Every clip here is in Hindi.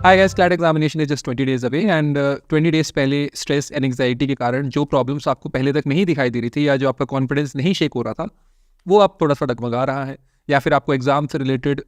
Hi guys, CLAT examination is just 20 days away and 20 days पहले स्ट्रेस एंड एंग्जाइटी के कारण जो प्रॉब्लम्स आपको पहले तक नहीं दिखाई दे रही थी या जो आपका कॉन्फिडेंस नहीं शेक हो रहा था वो अब थोड़ा सा डगमगा रहा है, या फिर आपको एग्जाम से रिलेटेड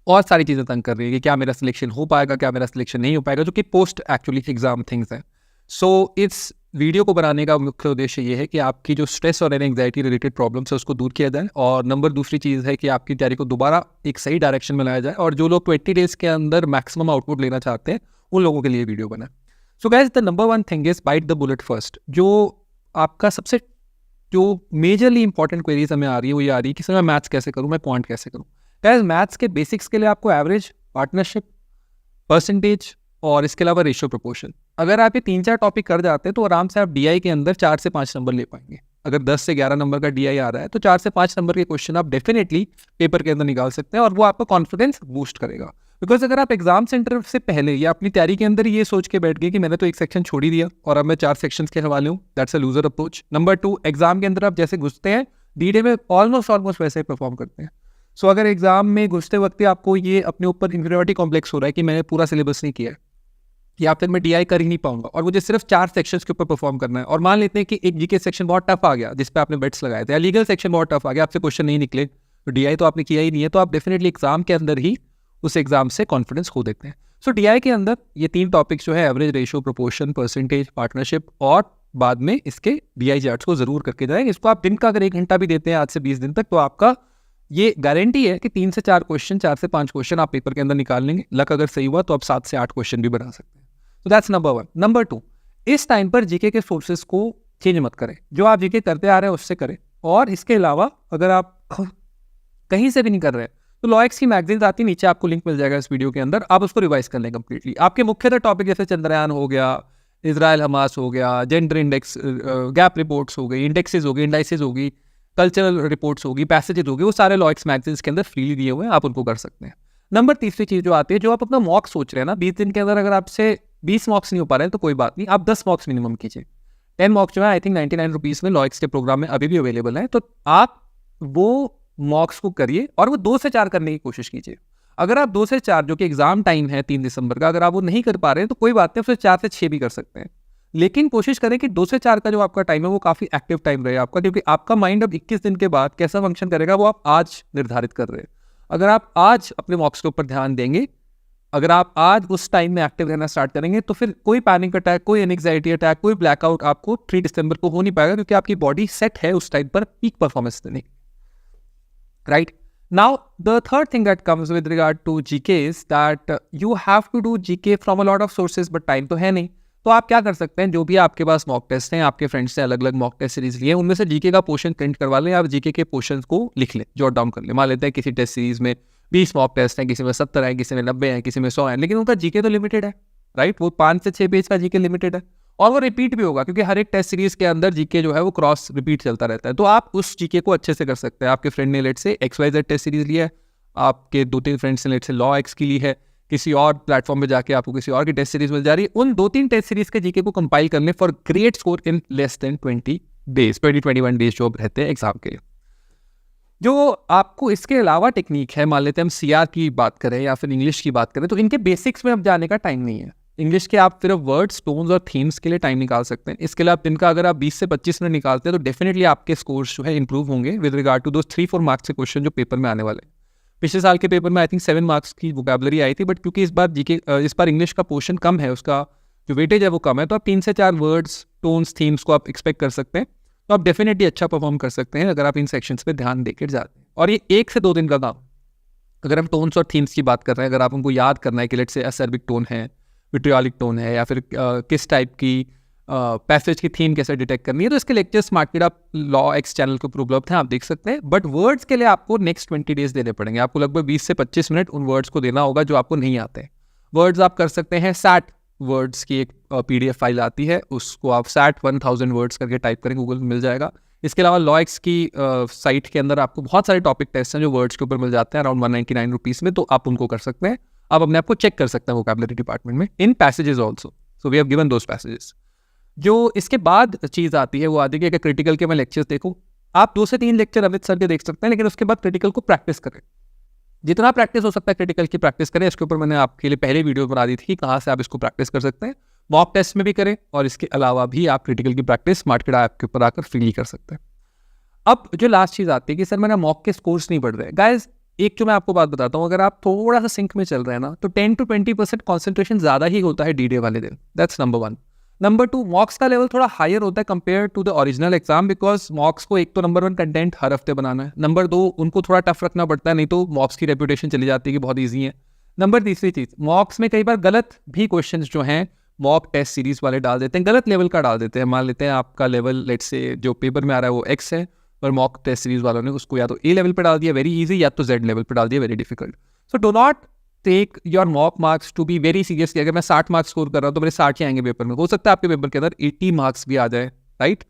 और सारी चीज़ें तंग कर रही है कि क्या मेरा सिलेक्शन हो पाएगा, क्या मेरा सिलेक्शन नहीं हो पाएगा, जो कि पोस्ट एक्चुअली एग्जाम थिंग्स हैं। सो इस वीडियो को बनाने का मुख्य उद्देश्य ये है कि आपकी जो स्ट्रेस और एंग्जाइटी रिलेटेड प्रॉब्लम्स है उसको दूर किया जाए, और दूसरी चीज़ है कि आपकी तैयारी को दोबारा एक सही डायरेक्शन में लाया जाए, और जो लोग 20 डेज के अंदर मैक्सिमम आउटपुट लेना चाहते हैं उन लोगों के लिए वीडियो बना। So guys, the number one thing is bite the bullet first. जो आपका सबसे जो मेजरली इंपॉर्टेंट क्वेरीज हमें आ रही है वो ये आ रही है कि सर मैं मैथ्स कैसे करूँ, मैं क्वांट कैसे करूँ। गाइस, मैथ्स के बेसिक्स के लिए आपको एवरेज, पार्टनरशिप, परसेंटेज और इसके अलावा रेशियो प्रोपोर्शन, अगर आप ये 3-4 टॉपिक कर जाते हैं तो आराम से आप डीआई के अंदर 4 से 5 नंबर ले पाएंगे। अगर 10 से 11 नंबर का डीआई आ रहा है तो 4 से 5 नंबर के क्वेश्चन आप डेफिनेटली पेपर के अंदर निकाल सकते हैं, और वो आपका कॉन्फिडेंस बूस्ट करेगा। बिकॉज अगर आप एग्जाम सेंटर से पहले या अपनी तैयारी के अंदर ये सोच के बैठ गए कि मैंने तो एक सेक्शन छोड़ ही दिया और अब मैं 4 सेक्शंस के हवाले हूँ, that's a loser approach. Number 2, exam के अंदर आप जैसे घुसते हैं डीडे में ऑलमोस्ट वैसे ही परफॉर्म करते हैं। सो अगर एग्जाम में घुसते वक्त आपको ये अपने ऊपर इंफीरियरिटी कॉम्प्लेक्स हो रहा है कि मैंने पूरा सिलेबस नहीं किया है या फिर मैं डीआई कर ही नहीं पाऊंगा और मुझे सिर्फ 4 सेक्शंस के ऊपर परफॉर्म करना है, और मान लेते हैं कि एक जीके सेक्शन बहुत टफ आ गया जिस पे आपने बेट्स लगाए थे, या लीगल सेक्शन बहुत टफ आ गया, आपसे क्वेश्चन नहीं निकले, तो डीआई तो आपने किया ही नहीं है, तो आप डेफिनेटली एग्जाम के अंदर ही उस एग्जाम से कॉन्फिडेंस खो देते हैं। सो डीआई के अंदर ये 3 टॉपिक्स जो है average, ratio, proportion, percentage, partnership, और बाद में इसके डीआई चार्ट्स को जरूर करके जाएंगे। इसको आप दिन का अगर 1 घंटा भी देते हैं आज से 20 दिन तक, तो आपका ये गारंटी है कि 3 से 4 क्वेश्चन, 4 से 5 क्वेश्चन आप पेपर के अंदर निकाल लेंगे। लक अगर सही हुआ तो आप 7 से 8 क्वेश्चन भी बना सकते हैं। तो दैट्स नंबर 1। नंबर 2, इस टाइम पर जीके के सोर्सेज को चेंज मत करें, जो आप जीके करते आ रहे हैं उससे करें। और इसके अलावा अगर आप कहीं से भी नहीं कर रहे हैं तो लॉएक्स की मैगजीन्स आती है, नीचे आपको लिंक मिल जाएगा इस वीडियो के अंदर, आप उसको रिवाइज कर लें कंप्लीटली। आपके मुख्यतः टॉपिक जैसे चंद्रयान हो गया, इजराइल हमास हो गया, जेंडर इंडेक्स, गैप रिपोर्ट्स हो गई, इंडेक्सेस हो गई, इंडाइसेस होगी, कल्चरल रिपोर्ट्स होगी, पैसेजेस होगी, वो सारे लॉएक्स मैगजीन्स के अंदर फ्रीली दिए हुए हैं, आप उनको कर सकते हैं। नंबर तीसरी चीज़ जो आती है, जो आप अपना मॉक सोच रहे हैं ना 20 दिन के अंदर, अगर आपसे 20 मॉक्स नहीं हो पा रहे हैं तो कोई बात नहीं, आप 10 मॉक्स मिनिमम कीजिए। 10 मॉक्स जो है आई थिंक 99 रुपीज़ में लॉएक्स के प्रोग्राम में अभी भी अवेलेबल है, तो आप वो मॉक्स को करिए और वो 2 से 4 करने की कोशिश कीजिए। अगर आप 2 से 4, जो कि एग्जाम टाइम है 3 दिसंबर का, अगर आप वो नहीं कर पा रहे हैं तो कोई बात नहीं, फिर 4 से 6 भी कर सकते हैं, लेकिन कोशिश करें कि 2 से 4 का जो आपका टाइम है वो काफ़ी एक्टिव टाइम रहे आपका, क्योंकि आपका माइंड अब 21 दिन के बाद कैसा फंक्शन करेगा वो आप आज निर्धारित कर रहे हैं। अगर आप आज अपने मॉक्स के ऊपर ध्यान देंगे, अगर आप आज उस टाइम में एक्टिव रहना स्टार्ट करेंगे, तो फिर कोई पैनिक अटैक, कोई एंग्जाइटी अटैक, कोई ब्लैकआउट आपको 3 दिसंबर को हो नहीं पाएगा, क्योंकि आपकी बॉडी सेट है उस टाइम पर पीक परफॉर्मेंस देने की। Right now the third thing that comes with regard to GK is that you have to do GK from a lot of sources, but time तो है नहीं। तो आप क्या कर सकते हैं, जो भी आपके पास मॉक टेस्ट हैं, आपके फ्रेंड्स ने अलग अलग मॉक टेस्ट सीरीज लिए, उनमें से जीके का पोर्शन प्रिंट करवा लें, आप जीके के पोर्शन को लिख लें, जॉट डाउन कर लें। मान लेते हैं किसी टेस्ट सीरीज में 20 मॉक टेस्ट हैं, किसी में 70 हैं, किसी में 90 हैं, किसी में 100 हैं, लेकिन उनका जीके तो लिमिटेड है, राइट? वो 5 से 6 पेज का जीके लिमिटेड है, और वो रिपीट भी होगा, क्योंकि हर एक टेस्ट सीरीज के अंदर जीके जो है वो क्रॉस रिपीट चलता रहता है। तो आप उस जीके को अच्छे से कर सकते हैं। आपके फ्रेंड ने लेट से XYZ टेस्ट सीरीज लिया है, आपके 2-3 फ्रेंड्स ने लेट से लॉ एक्स की ली है, किसी और प्लेटफॉर्म पे जाके आपको किसी और की टेस्ट सीरीज मिल जा रही है, उन 2-3 टेस्ट सीरीज के जीके को कंपाइल करने for great score in less than 20 days, 21 days जो रहते हैं एग्जाम के लिए। जो आपको इसके अलावा टेक्निक है, मान लेते हैं हम सीआर की बात करें या फिर इंग्लिश की बात करें, तो इनके बेसिक्स में अब जाने का टाइम नहीं है। इंग्लिश के आप सिर्फ वर्ड्स, टोन्स और थीम्स के लिए टाइम निकाल सकते हैं। इसके लिए आप दिन का अगर आप 20 से 25 मिनट निकालते हैं तो डेफिनेटली आपके स्कोर्स जो है इंप्रूव होंगे with regard to those 3-4 marks के क्वेश्चन जो पेपर में आने वाले हैं। पिछले साल के पेपर में आई थिंक 7 मार्क्स की वोकैबुलरी आई थी, बट क्योंकि इस बार इंग्लिश का पोर्शन कम है, उसका जो वेटेज है वो कम है, तो आप 3 से 4 वर्ड्स, टोन्स, थीम्स को आप एक्सपेक्ट कर सकते हैं, तो आप डेफिनेटली अच्छा परफॉर्म कर सकते हैं अगर आप इन सेक्शंस पे ध्यान देकर जाते हैं। और ये 1 से 2 दिन का काम। अगर हम टोन्स और थीम्स की बात कर रहे हैं, अगर आप उनको याद करना है कि लेट से एसर्बिक टोन है, विट्रियोलिक टोन है, या फिर किस टाइप की पैसेज की थीम कैसे डिटेक्ट करनी है, तो इसके लेक्चर्स मार्केट आप लॉ एक्स चैनल के ऊपर उपलब्ध हैं, आप देख सकते हैं। बट वर्ड्स के लिए आपको नेक्स्ट 20 डेज देने पड़ेंगे, आपको लगभग 20 से 25 मिनट उन वर्ड्स को देना होगा जो आपको नहीं आते हैं। वर्ड्स आप कर सकते हैं, सैट वर्ड्स की एक PDF फाइल आती है, उसको आप सैट 1000 वर्ड्स करके टाइप करें, गूगल में मिल जाएगा। इसके अलावा लॉ एक्स की साइट के अंदर आपको बहुत सारे टॉपिक टेस्ट हैं जो वर्ड्स के ऊपर मिल जाते हैं अराउंड 199 रुपीज़ में, तो आप उनको कर सकते हैं। आप अपने आप को चेक कर सकते हैं वोकैबुलरी डिपार्टमेंट में इन passages also, so we have given those passages. जो इसके बाद चीज़ आती है वो आती है कि अगर क्रिटिकल के मैं लेक्चर्स देखूँ, आप 2 से 3 लेक्चर अमित सर के देख सकते हैं, लेकिन उसके बाद क्रिटिकल को प्रैक्टिस करें। जितना प्रैक्टिस हो सकता है क्रिटिकल की प्रैक्टिस करें। इसके ऊपर मैंने आपके लिए पहले वीडियो बना दी थी कि कहाँ से आप इसको प्रैक्टिस कर सकते हैं। मॉक टेस्ट में भी करें और इसके अलावा भी आप क्रिटिकल की प्रैक्टिस स्मार्टकिड ऐप के ऊपर आकर फ्रीली कर सकते हैं। अब जो लास्ट चीज़ आती है कि सर मेरा मॉक के स्कोर्स नहीं बढ़ रहे। गाइज एक जो मैं आपको बात बताता हूँ, अगर आप थोड़ा सा सिंक में चल रहे हैं ना तो 10 to 20% कॉन्सेंट्रेशन ज़्यादा ही होता है डी डे वाले दिन। That's number 1। नंबर 2, मॉक्स का लेवल थोड़ा हायर होता है compare to the original exam, because mocks को एक तो नंबर 1 कंटेंट हर हफ्ते बनाना है, नंबर 2 उनको थोड़ा टफ रखना पड़ता है, नहीं तो मॉक्स की रेपुटेशन चली जाती है कि बहुत ईजी है। नंबर तीसरी चीज़, मॉक्स में कई बार गलत भी क्वेश्चन जो हैं मॉक टेस्ट सीरीज वाले डाल देते हैं, गलत लेवल का डाल देते हैं। मान लेते हैं आपका लेवल लेट से जो पेपर में आ रहा है वो एक्स है, पर मॉक टेस्ट सीरीज वालों ने उसको या तो ए लेवल पे डाल दिया वेरी इजी, या तो जेड लेवल पे डाल दिया very difficult. So do not take your mock marks to be very seriously. अगर मैं 60 मार्क्स स्कोर कर रहा हूँ तो मेरे 60 ही आएंगे पेपर में, हो सकता है आपके पेपर के अंदर 80 मार्क्स भी आ जाए, राइट।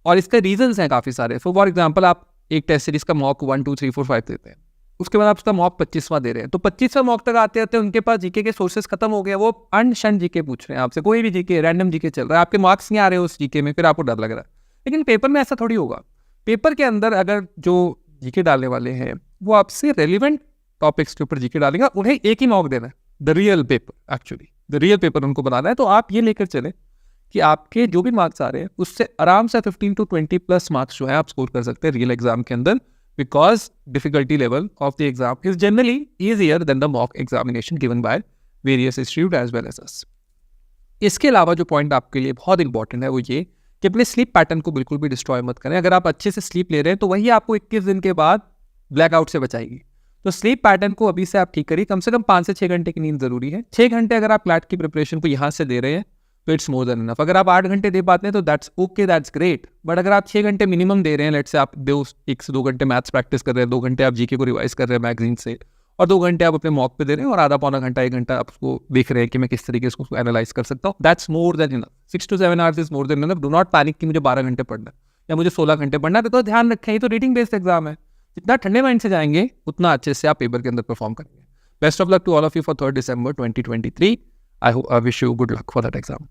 और इसके रीजंस हैं काफ़ी सारे। फॉर एग्जाम्पल आप एक टेस्ट सीरीज का मॉक 1 2 3 4 5 देते हैं, उसके बाद आप उसका मॉक 25वां दे रहे हैं, तो 25वां मॉक तक आते आते उनके पास जीके के सोर्सेज खत्म हो गए, वो अनशन जीके पूछ रहे हैं आपसे, कोई भी जीके रैंडम जीके चल रहा है, आपके मार्क्स नहीं आ रहे उस जीके में, फिर आपको डर लग रहा है। लेकिन पेपर में ऐसा थोड़ी होगा। पेपर के अंदर अगर जो जीके डालने वाले हैं वो आपसे रेलिवेंट टॉपिक्स के ऊपर जीके डालेंगे, उन्हें एक ही मॉक देना है, the real paper. Actually the real paper उनको बनाना है। तो आप ये लेकर चले कि आपके जो भी मार्क्स आ रहे हैं उससे आराम से 15 to 20+ मार्क्स जो है आप स्कोर कर सकते हैं रियल एग्जाम के अंदर, because difficulty level of the exam is generally easier than the mock examination given by various institute as well as us. इसके अलावा जो पॉइंट आपके लिए बहुत इंपॉर्टेंट है वो ये कि अपने स्लीप पैटर्न को बिल्कुल भी डिस्ट्रॉय मत करें। अगर आप अच्छे से स्लीप ले रहे हैं तो वही आपको 21 दिन के बाद ब्लैकआउट से बचाएगी। तो स्लीप पैटर्न को अभी से आप ठीक करिए, कम से कम 5 से 6 घंटे की नींद जरूरी है। 6 घंटे अगर आप क्लैट की प्रिपरेशन को यहाँ से दे रहे हैं तो इट्स मोर देन इनफ। अगर आप 8 घंटे दे पाते हैं तो that's okay, that's great. But अगर आप 6 घंटे मिनिमम दे रहे हैं, लेट से आप 1 से 2 घंटे मैथ्स प्रैक्टिस कर रहे हैं, 2 घंटे आप जीके को रिवाइज कर रहे हैं मैगजीन से, और 2 घंटे आप अपने मॉक पे दे रहे हैं, और आधा पौना घंटा 1 घंटा आप उसको देख रहे हैं कि मैं किस तरीके से उसको एनालाइज कर सकता हूँ, that's more than enough. 6 to 7 hours is more than enough. Do not panic कि मुझे 12 घंटे पढ़ना है या मुझे 16 घंटे पढ़ना है। तो ध्यान रखें ये तो रीडिंग बेस्ड एग्जाम है, जितना ठंडे माइंड से जाएंगे उतना अच्छे से आप पेपर के अंदर परफॉर्म करेंगे। Best of luck to all of you for 3rd December 2023। I wish you good luck for that exam.